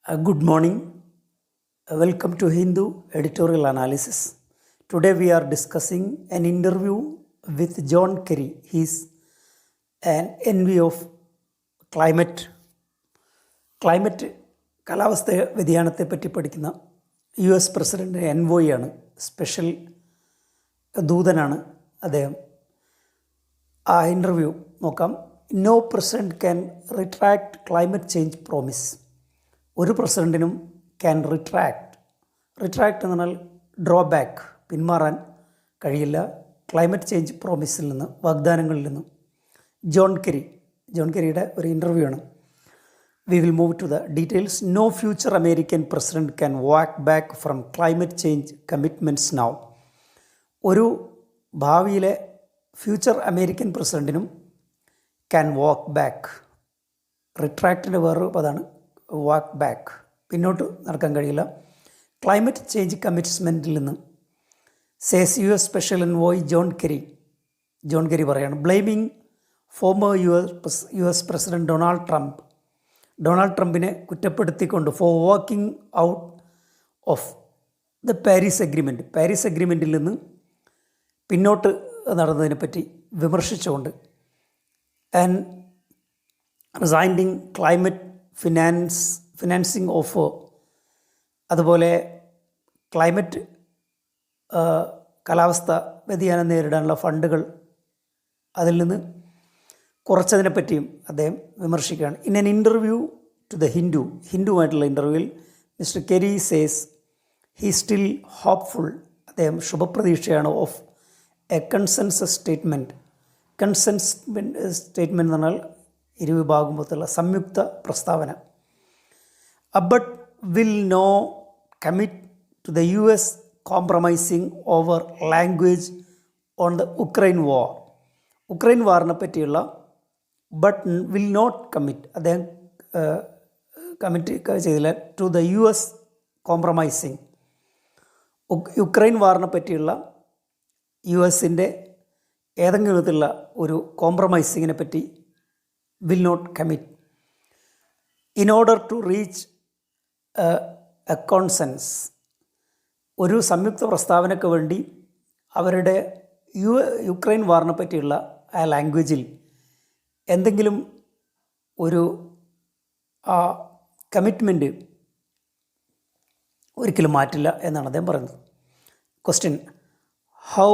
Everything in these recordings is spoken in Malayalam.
Good morning. Welcome to Hindu Editorial Analysis. Today we are discussing an interview with John Kerry. He is an envy of climate കാലാവസ്ഥ വ്യതിയാനത്തെ പറ്റി പഠിക്കുന്ന US പ്രസിഡന്റ് എൻവോയ് ആണ്, സ്പെഷ്യൽ ദൂതനാണ് അദ്ദേഹം. ആ ഇൻ്റർവ്യൂ നോക്കാം. No president can retract climate change promise. ഒരു പ്രസിഡൻറ്റിനും ക്യാൻ റിട്രാക്ട് എന്ന് പറഞ്ഞാൽ ഡ്രോബാക്ക്, പിന്മാറാൻ കഴിയില്ല ക്ലൈമറ്റ് ചേഞ്ച് പ്രോമിസിൽ നിന്ന്, വാഗ്ദാനങ്ങളിൽ നിന്നും. ജോൺ കെരിയുടെ ഒരു ഇൻ്റർവ്യൂ ആണ്. We will move to the details. No future American president can walk back from climate change commitments now. ഒരു ഭാവിയിലെ ഫ്യൂച്ചർ അമേരിക്കൻ പ്രസിഡൻറ്റിനും ക്യാൻ വാക്ക് ബാക്ക്, റിട്രാക്റ്റിൻ്റെ വേറൊരു പദമാണ് വാക്ക് ബാക്ക്, പിന്നോട്ട് നടക്കാൻ കഴിയില്ല ക്ലൈമറ്റ് ചേഞ്ച് കമ്മിറ്റ്മെൻറ്റിൽ നിന്ന്. Says US special envoy John Kerry പറയാണ്. Blaming former US president Donald ട്രംപിനെ കുറ്റപ്പെടുത്തിക്കൊണ്ട് for walking out of the Paris അഗ്രിമെൻറ്റിൽ നിന്ന് പിന്നോട്ട് നടന്നതിനെപ്പറ്റി വിമർശിച്ചുകൊണ്ട്, and rescinding climate financing of, അതുപോലെ ക്ലൈമറ്റ് കാലാവസ്ഥ വ്യതിയാനം നേരിടാനുള്ള ഫണ്ടുകൾ അതിൽ നിന്ന് കുറച്ചതിനെപ്പറ്റിയും അദ്ദേഹം വിമർശിക്കുകയാണ്. In an interview to the ഹിന്ദുവായിട്ടുള്ള ഇൻ്റർവ്യൂവിൽ mister Kerry says he still hopeful. അദ്ദേഹം ശുഭപ്രതീക്ഷയാണ് ഓഫ് എ കൺസെൻസസ് സ്റ്റേറ്റ്മെൻറ്റ് എന്ന് പറഞ്ഞാൽ ഇരുവിഭാഗത്തുള്ള സംയുക്ത പ്രസ്താവന. But will no commit to the US compromising over language on the Ukraine വാറിനെ പറ്റിയുള്ള, ബട്ട് വിൽ നോട്ട് കമ്മിറ്റ്, അദ്ദേഹം കമ്മിറ്റ് ചെയ്തില്ല to the US compromising, Ukraine വാറിനെ പറ്റിയുള്ള US-ൻ്റെ ഏതെങ്കിലും വിധത്തിലുള്ള ഒരു കോംപ്രമൈസിങ്ങിനെ പറ്റി will not commit in order to reach a consensus. ഒരു സംയുക്ത പ്രസ്താവനയ്ക്ക് വേണ്ടി അവരുടെ യുക്രൈൻ വാറിനെ പറ്റിയുള്ള ആ ലാംഗ്വേജിൽ എന്തെങ്കിലും ഒരു കമ്മിറ്റ്മെൻറ്റ് ഒരിക്കലും മാറ്റില്ല എന്നാണ് അദ്ദേഹം പറയുന്നത്. Question: how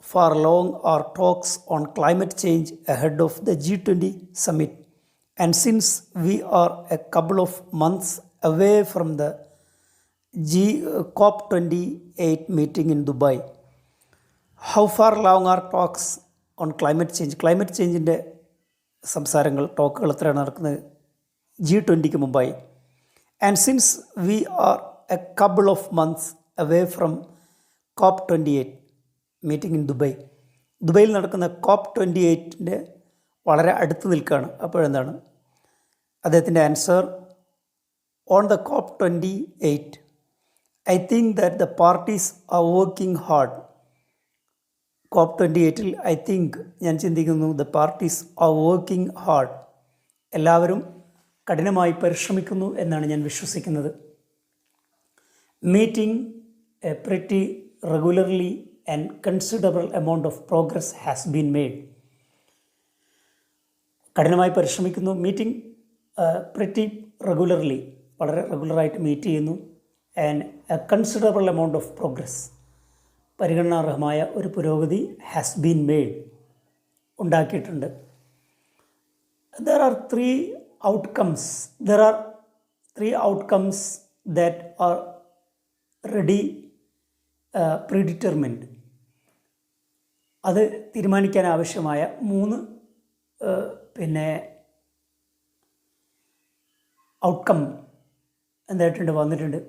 far along are talks on climate change ahead of the G20 summit? And since we are a couple of months away from the COP28 meeting in Dubai, how far along are talks on climate change? Climate change-ൻ്റെ ടോക്കുകൾ എത്രയാണ് നടക്കുന്നത് G20 മുമ്പായി? And since we are a couple of months away from COP28 meeting in ദുബൈയിൽ നടക്കുന്ന COP28 വളരെ അടുത്ത് നിൽക്കുകയാണ്. അപ്പോഴെന്താണ് അദ്ദേഹത്തിൻ്റെ answer? On the COP28 I think that the parties are working hard. COP28-ൽ ഐ തിങ്ക്, ഞാൻ ചിന്തിക്കുന്നു, the parties are working hard, എല്ലാവരും കഠിനമായി പരിശ്രമിക്കുന്നു എന്നാണ് ഞാൻ വിശ്വസിക്കുന്നത്. Meeting pretty regularly and considerable amount of progress has been made. കഠിനമായി പരിശ്രമിക്കുന്നു. മീറ്റിംഗ് പ്രിറ്റി റെഗുലർലി, വളരെ റെഗുലറായിട്ട് മീറ്റ് ചെയ്യുന്നു. And a considerable amount of progress, പരിഗണനാർഹമായ ഒരു പുരോഗതി ഹാസ് ബീൻ മെയ്ഡ്, ഉണ്ടാക്കിയിട്ടുണ്ട്. There are three outcomes that are ready, predetermined. അത് തീരുമാനിക്കാൻ ആവശ്യമായ 3 ഔട്ട്കം എന്തായിട്ടുണ്ട്, വന്നിട്ടുണ്ട്.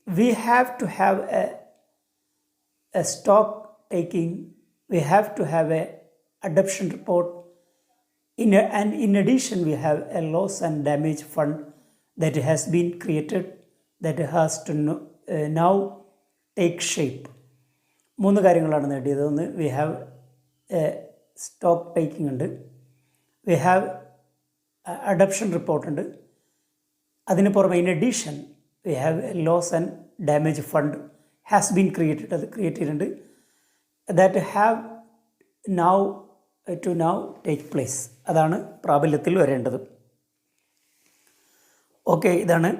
We have to have a stock taking, we have to have a adoption report, and in addition we have a loss and damage fund that has been created, that has to now take shape. 3 കാര്യങ്ങളാണ് നേടിയത്. ഒന്ന്, we have a stock taking ഉണ്ട്, വി ഹാവ് അഡപ്ഷൻ റിപ്പോർട്ടുണ്ട്, അതിന് പുറമെ in addition we have a loss and damage fund has been created. അത് ക്രിയേറ്റ് ചെയ്തിട്ടുണ്ട്. that have now to now take place. അതാണ് പ്രാബല്യത്തിൽ വരേണ്ടത്. ഓക്കെ, ഇതാണ്.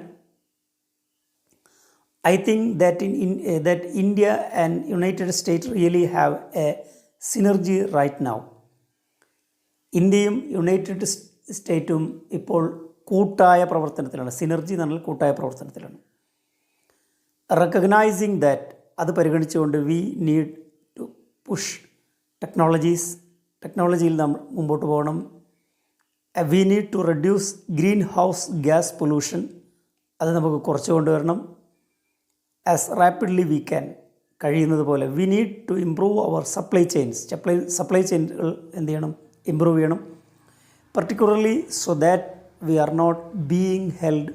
I think that that India and United States really have a synergy right now. ഇന്ത്യയും യുണൈറ്റഡ് സ്റ്റേറ്റും ഇപ്പോൾ കൂട്ടായ പ്രവർത്തനത്തിലാണ്. സിനർജി എന്ന് പറഞ്ഞാൽ കൂട്ടായ പ്രവർത്തനത്തിലാണ്. റെക്കഗ്നൈസിങ് ദാറ്റ്, അത് പരിഗണിച്ചുകൊണ്ട് വി നീഡ് ടു പുഷ് ടെക്നോളജിയിൽ നമ്മൾ മുമ്പോട്ട് പോകണം. We need to reduce green house gas pollution, അത് നമുക്ക് കുറച്ച് കൊണ്ടുവരണം. ആസ് റാപ്പിഡ്ലി വി ക്യാൻ, കഴിയുന്നത് പോലെ. We need to improve our supply ചെയിനുകൾ എന്ത് ചെയ്യണം, ഇമ്പ്രൂവ് ചെയ്യണം. particularly so that we are not being held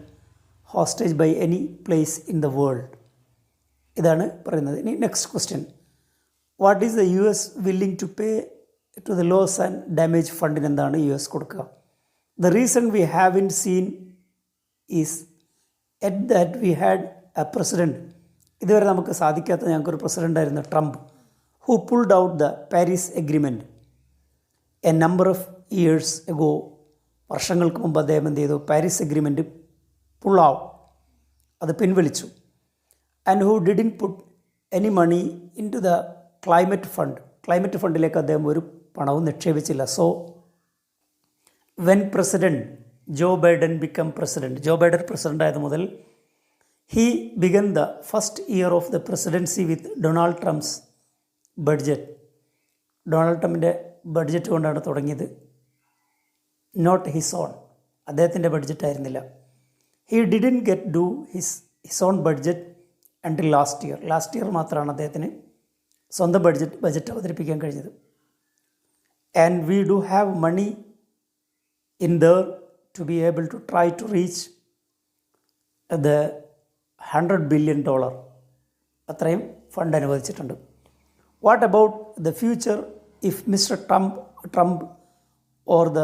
hostage by any place in the world. ഇതാണ് പറയുന്നത്. ഇനി next question, what is the US willing to pay to the loss and damage ഫണ്ടിന് എന്താണ് US കൊടുക്കുക? The reason we haven't seen is at that we had a president, ഇതുവരെ നമുക്ക് സാധിക്കാത്ത ഞങ്ങൾക്കൊരു പ്രസിഡൻ്റ് ആയിരുന്നു Trump, who pulled out the Paris Agreement a number of years ago. വർഷങ്ങൾക്ക് മുമ്പ് അദ്ദേഹം എന്ത് ചെയ്തു, പാരീസ് എഗ്രിമെൻറ്റ് അത് പിൻവലിച്ചു. And who didn't put any money in to the climate ഫണ്ടിലേക്ക് അദ്ദേഹം ഒരു പണവും നിക്ഷേപിച്ചില്ല. So when president Joe Biden president ആയത് മുതൽ he began the first year of the presidency with Donald Trump's budget. Donald ട്രംപിൻ്റെ ബഡ്ജറ്റ് കൊണ്ടാണ് തുടങ്ങിയത്, നോട്ട് ഹിസ് ഓൺ. അദ്ദേഹത്തിൻ്റെ ബഡ്ജറ്റ് ആയിരുന്നില്ല. He didn't get do his own budget until last year മാത്രമാണ് അദ്ദേഹത്തിന് സ്വന്തം ബഡ്ജറ്റ് അവതരിപ്പിക്കാൻ കഴിഞ്ഞത്. And we do have money in order to be able to try to reach the $100 billion, അത്രയും ഫണ്ട് അനുവദിച്ചിട്ടുണ്ട്. What about the future if Mr. Trump or the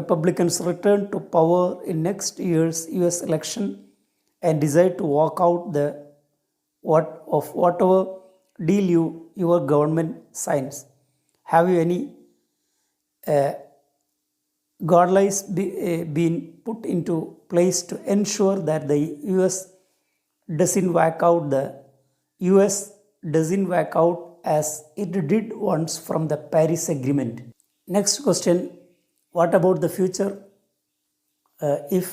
Republicans return to power in next year's US election and decide to walk out whatever deal your government signs? Have you any guidelines been put into place to ensure that the US doesn't back out as it did once from the Paris Agreement? Next question, what about the future if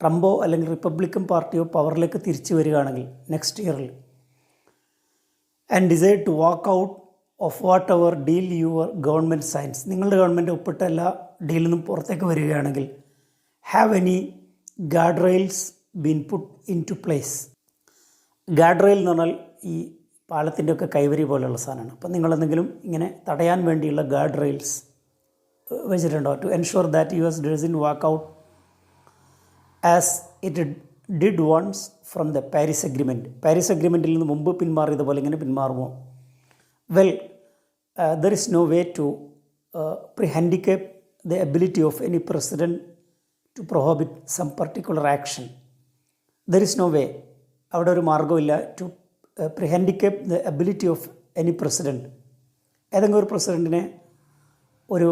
ട്രംപോ അല്ലെങ്കിൽ റിപ്പബ്ലിക്കൻ പാർട്ടിയോ പവറിലേക്ക് തിരിച്ചു വരികയാണെങ്കിൽ നെക്സ്റ്റ് ഇയറിൽ, and decide to walk out of whatever deal your government signs, നിങ്ങളുടെ ഗവൺമെൻറ് ഒപ്പിട്ട എല്ലാ ഡീലിൽ നിന്നും പുറത്തേക്ക് വരികയാണെങ്കിൽ, have any guard rails been put into place? Guard rail എന്ന് പറഞ്ഞാൽ ഈ പാലത്തിൻ്റെ ഒക്കെ കൈവരി പോലെയുള്ള സാധനമാണ്. അപ്പം നിങ്ങളെന്തെങ്കിലും ഇങ്ങനെ തടയാൻ വേണ്ടിയുള്ള ഗാർഡ് റെയിൽസ് വെച്ചിട്ടുണ്ടോ? To ensure that US doesn't walk out as it did once from the Paris അഗ്രിമെൻറ്റിൽ നിന്ന് മുമ്പ് പിന്മാറിയതുപോലെ ഇങ്ങനെ പിന്മാറുമോ? Well, there is no way to handicap the ability of any president to prohibit some particular action. There is no way, അവിടെ ഒരു മാർഗ്ഗമില്ല to handicap the ability of any president. ഏതെങ്കിലും ഒരു പ്രസിഡൻറ്റിനെ ഒരു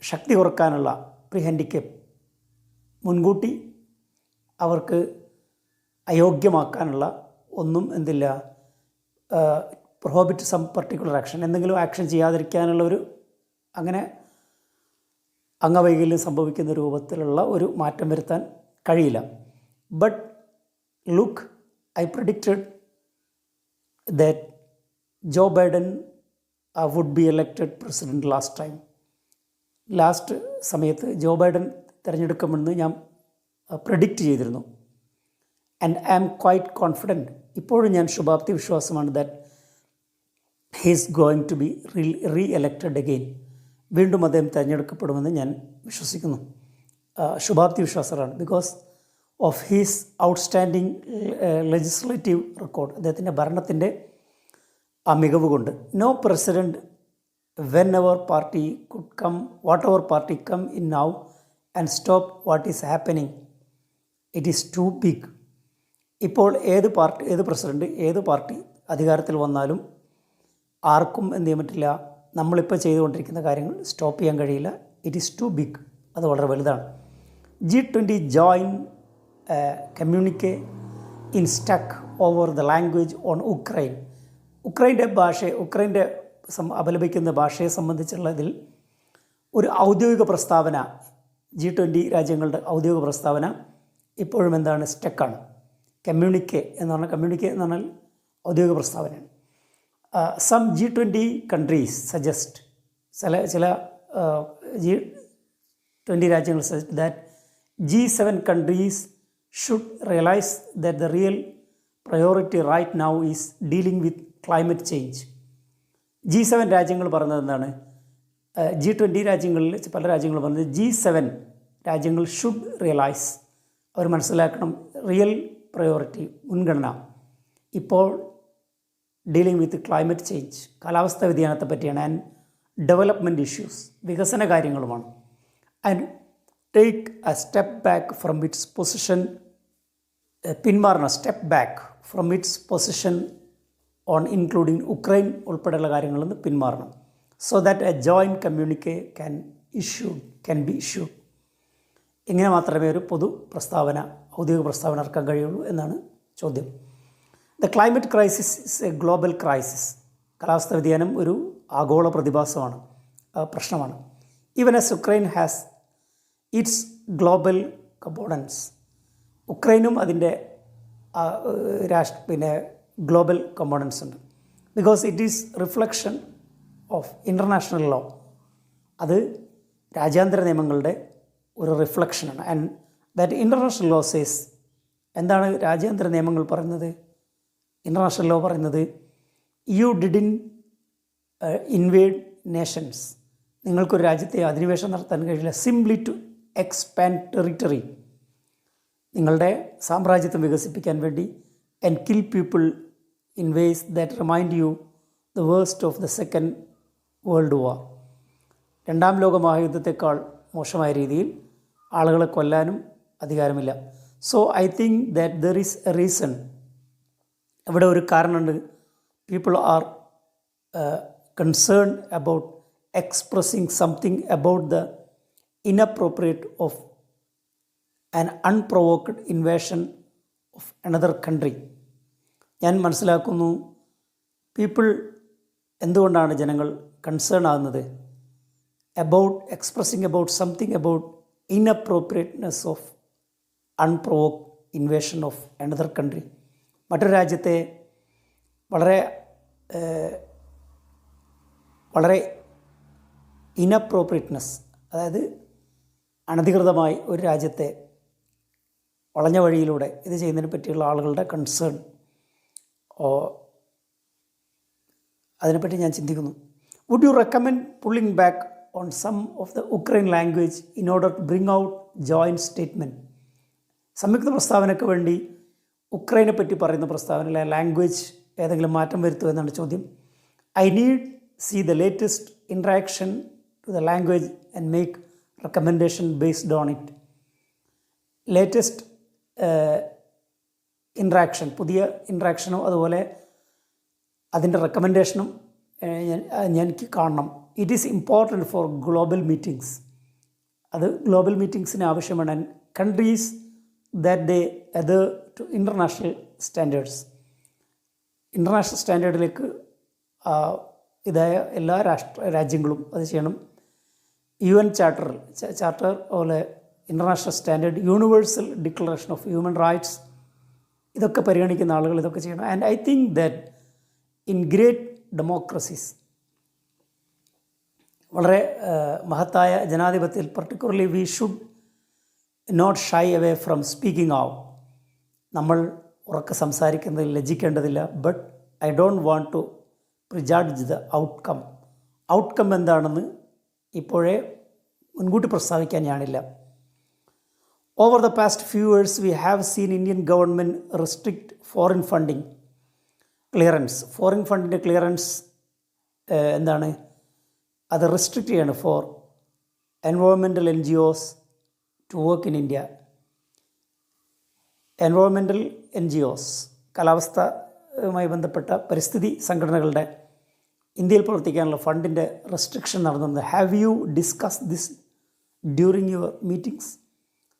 ശക്തി കുറക്കാനുള്ള ഹാൻഡിക്കേപ്പ്, മുൻകൂട്ടി അവർക്ക് അയോഗ്യമാക്കാനുള്ള ഒന്നും എന്തില്ല, പ്രൊഹിബിറ്റ് സം പർട്ടിക്കുലർ ആക്ഷൻ, എന്തെങ്കിലും ആക്ഷൻ ചെയ്യാതിരിക്കാനുള്ള ഒരു അങ്ങനെ അംഗവൈകല്യം സംഭവിക്കുന്ന രൂപത്തിലുള്ള ഒരു മാറ്റം വരുത്താൻ കഴിയില്ല. But look, I predicted that Joe Biden would be elected president last time. Last സമയത്ത് ജോ ബൈഡൻ തിരഞ്ഞെടുക്കുമെന്ന് ഞാൻ പ്രെഡിക്റ്റ് ചെയ്തിരുന്നു. And I am quite confident, ഇപ്പോഴും ഞാൻ ശുഭാപ്തി വിശ്വാസമാണ് that he is going to be reelected again. വീണ്ടും അദ്ദേഹം തിരഞ്ഞെടുക്കപ്പെടുമെന്ന് ഞാൻ വിശ്വസിക്കുന്നു. ശുഭാപ്തി വിശ്വാസമാണ്. Because of his outstanding legislative record, അദ്ദേഹത്തിൻ്റെ ഭരണത്തിൻ്റെ ആ മികവ് കൊണ്ട്. No president whenever party could come, whatever party come in now and stop what is happening it is too big. ഇപ്പോൾ ഏത് പ്രസിഡൻറ്റ് ഏത് പാർട്ടി അധികാരത്തിൽ വന്നാലും ആർക്കും എന്ത് ചെയ്യാൻ പറ്റില്ല, നമ്മളിപ്പോൾ ചെയ്തുകൊണ്ടിരിക്കുന്ന കാര്യങ്ങൾ സ്റ്റോപ്പ് ചെയ്യാൻ കഴിയില്ല. ഇറ്റ് ഈസ് ടു ബിഗ്, അത് വളരെ വലുതാണ്. G20 join communique in stuck over the language on Ukraine. ഉക്രൈൻ്റെ അപലപിക്കുന്ന ഭാഷയെ സംബന്ധിച്ചുള്ള ഇതിൽ ഒരു ഔദ്യോഗിക പ്രസ്താവന, G20 രാജ്യങ്ങളുടെ ഔദ്യോഗിക പ്രസ്താവന ഇപ്പോഴും എന്താണ്, സ്റ്റക്കാണ്. കമ്മ്യൂണിക്കെ എന്ന് പറഞ്ഞാൽ ഔദ്യോഗിക പ്രസ്താവനയാണ്. സം G20 കൺട്രീസ് സജസ്റ്റ്, ചില G20 രാജ്യങ്ങൾ suggest that G7 countries should realize that the real priority right now is dealing with climate change. G7 രാജ്യങ്ങൾ പറഞ്ഞത് എന്താണ്, G20 രാജ്യങ്ങളിൽ പല രാജ്യങ്ങൾ പറഞ്ഞത് G7 രാജ്യങ്ങൾ ഷുഡ് റിയലൈസ്, അവർ മനസ്സിലാക്കണം, റിയൽ പ്രയോറിറ്റി മുൻഗണന ഇപ്പോൾ ഡീലിംഗ് വിത്ത് ക്ലൈമറ്റ് ചേഞ്ച്, കാലാവസ്ഥാ വ്യതിയാനത്തെ പറ്റിയാണ്, ആൻഡ് ഡെവലപ്മെൻറ്റ് ഇഷ്യൂസ്, വികസന കാര്യങ്ങളുമാണ്. And take a step back from its position, പിന്മാറണം, step back from its position on including Ukraine ഉൾപ്പെടെയുള്ള കാര്യങ്ങളിൽ നിന്ന് പിന്മാറണം. So that a joint communique can be issued. ഇങ്ങനെ മാത്രമേ ഒരു പൊതു പ്രസ്താവന, ഔദ്യോഗിക പ്രസ്താവന ഇറക്കാൻ കഴിയുള്ളൂ എന്നാണ് ചോദ്യം. The climate crisis is a global crisis. കാലാവസ്ഥാ വ്യതിയാനം ഒരു ആഗോള പ്രതിഭാസമാണ്, പ്രശ്നമാണ്. Even as Ukraine has its global components. ഉക്രൈനും അതിൻ്റെ ഗ്ലോബൽ കമ്പോണൻസ് ഉണ്ട്. Because it is reflection of international law. അത് രാജ്യാന്തര നിയമങ്ങളുടെ ഒരു റിഫ്ലക്ഷനാണ്. And that international law says, എന്താണ് രാജ്യാന്തര നിയമങ്ങൾ പറയുന്നത്, ഇൻ്റർനാഷണൽ ലോ പറയുന്നത്, യു ഡിഡിൻ ഇൻവേഡ് നേഷൻസ്, നിങ്ങൾക്കൊരു രാജ്യത്തെ അധിനിവേശം നടത്താൻ കഴിയില്ല, സിംപ്ലി ടു എക്സ്പാൻഡ് ടെറിട്ടറി, നിങ്ങളുടെ സാമ്രാജ്യത്വം വികസിപ്പിക്കാൻ വേണ്ടി, and kill people in vase that remind you the worst of the second world war. രണ്ടാം ലോക മഹായുദ്ധത്തെക്കാൾ മോശമായ രീതിയിൽ ആളുകളെ കൊല്ലാനും അധികാരമില്ല. So I think that there is A reason, ഇവിടെ ഒരു കാരണമുണ്ട്. People are concerned about expressing something about the inappropriate of an unprovoked invasion of another country. ഞാൻ മനസ്സിലാക്കുന്നു എന്തുകൊണ്ടാണ് ജനങ്ങൾ കൺസേൺ ആകുന്നത്, expressing about something about inappropriateness of unprovoked invasion of another country. മറ്റൊരു രാജ്യത്തെ വളരെ ഇനപ്രോപ്രിയറ്റ്നെസ്, അതായത് അനധികൃതമായി ഒരു രാജ്യത്തെ വളഞ്ഞ വഴിയിലൂടെ ഇത് ചെയ്യുന്നതിനെ പറ്റിയുള്ള ആളുകളുടെ കൺസേൺ, അതിനെപ്പറ്റി ഞാൻ ചിന്തിക്കുന്നു. Would you recommend pulling back on some of the Ukraine language in order to bring out joint statement? സംയുക്ത പ്രസ്താവനയ്ക്ക് വേണ്ടി ഉക്രൈനെ പറ്റി പറയുന്ന പ്രസ്താവനയിലെ ലാംഗ്വേജ് ഏതെങ്കിലും മാറ്റം വരുത്തുമോ എന്നാണ് ചോദ്യം. I need see the latest interaction to the language and make recommendation based on it. Latest interaction, പുതിയ ഇൻട്രാക്ഷനും അതുപോലെ അതിൻ്റെ റെക്കമെൻഡേഷനും എനിക്ക് കാണണം. It is important for global meetings, അത് ഗ്ലോബൽ മീറ്റിംഗ്സിന് ആവശ്യമാണ്. And countries that they adhere to international standards, international സ്റ്റാൻഡേർഡിലേക്ക് ഇതായ എല്ലാ രാജ്യങ്ങളും അത് ചെയ്യണം. UN ചാർട്ടർ പോലെ international standard, universal declaration of human rights, ഇതൊക്കെ പരിഗണിക്കുന്ന ആളുകൾ ഇതൊക്കെ ചെയ്യണം. And I think that in great democracies, വളരെ മഹത്തായ ജനാധിപത്യത്തിൽ, particularly we should not shy away from speaking out. നമ്മൾ ഉറക്കെ സംസാരിക്കുന്നതിൽ ലജ്ജിക്കേണ്ടതില്ല. But I don't want to prejudge the outcome എന്താണെന്ന് ഇപ്പോഴേ മുൻകൂട്ടി പ്രസ്താവിക്കാൻ ഞാനില്ല. Over the past few years we have seen Indian government restrict foreign funding clearance. Foreign ഫണ്ടിൻ്റെ ക്ലിയറൻസ് എന്താണ്, അത് റെസ്ട്രിക്റ്റ് ചെയ്യാണ് for environmental NGOs to work in India. Environmental NGOs, കാലാവസ്ഥയുമായി ബന്ധപ്പെട്ട പരിസ്ഥിതി സംഘടനകളുടെ ഇന്ത്യയിൽ പ്രവർത്തിക്കാനുള്ള ഫണ്ടിൻ്റെ റെസ്ട്രിക്ഷൻ നടന്നത്. Have you discuss this during your meetings?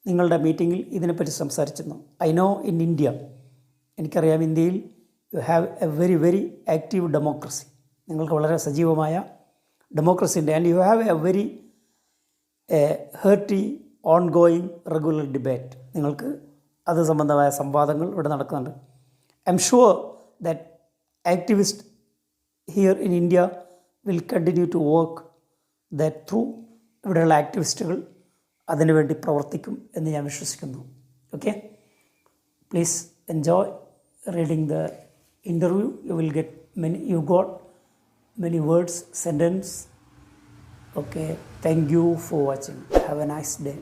നിങ്ങളുടെ മീറ്റിങ്ങിൽ ഇതിനെപ്പറ്റി സംസാരിച്ചിരുന്നു. ഐ നോ ഇൻ ഇന്ത്യ, എനിക്കറിയാം ഇന്ത്യയിൽ you have a very very active democracy. നിങ്ങൾക്ക് വളരെ സജീവമായ ഡെമോക്രസി ഉണ്ട്. And you have a very hearty ongoing regular debate. നിങ്ങൾക്ക് അത് സംബന്ധമായ സംവാദങ്ങൾ ഇവിടെ നടക്കുന്നുണ്ട്. I'm sure that activist here in India will continue to work that through. ഇവിടെയുള്ള ആക്ടിവിസ്റ്റുകൾ അതിനുവേണ്ടി പ്രവർത്തിക്കും എന്ന് ഞാൻ വിശ്വസിക്കുന്നു. Okay, please enjoy reading the interview. You got many words, sentence. Okay, thank you for watching. Have a nice day.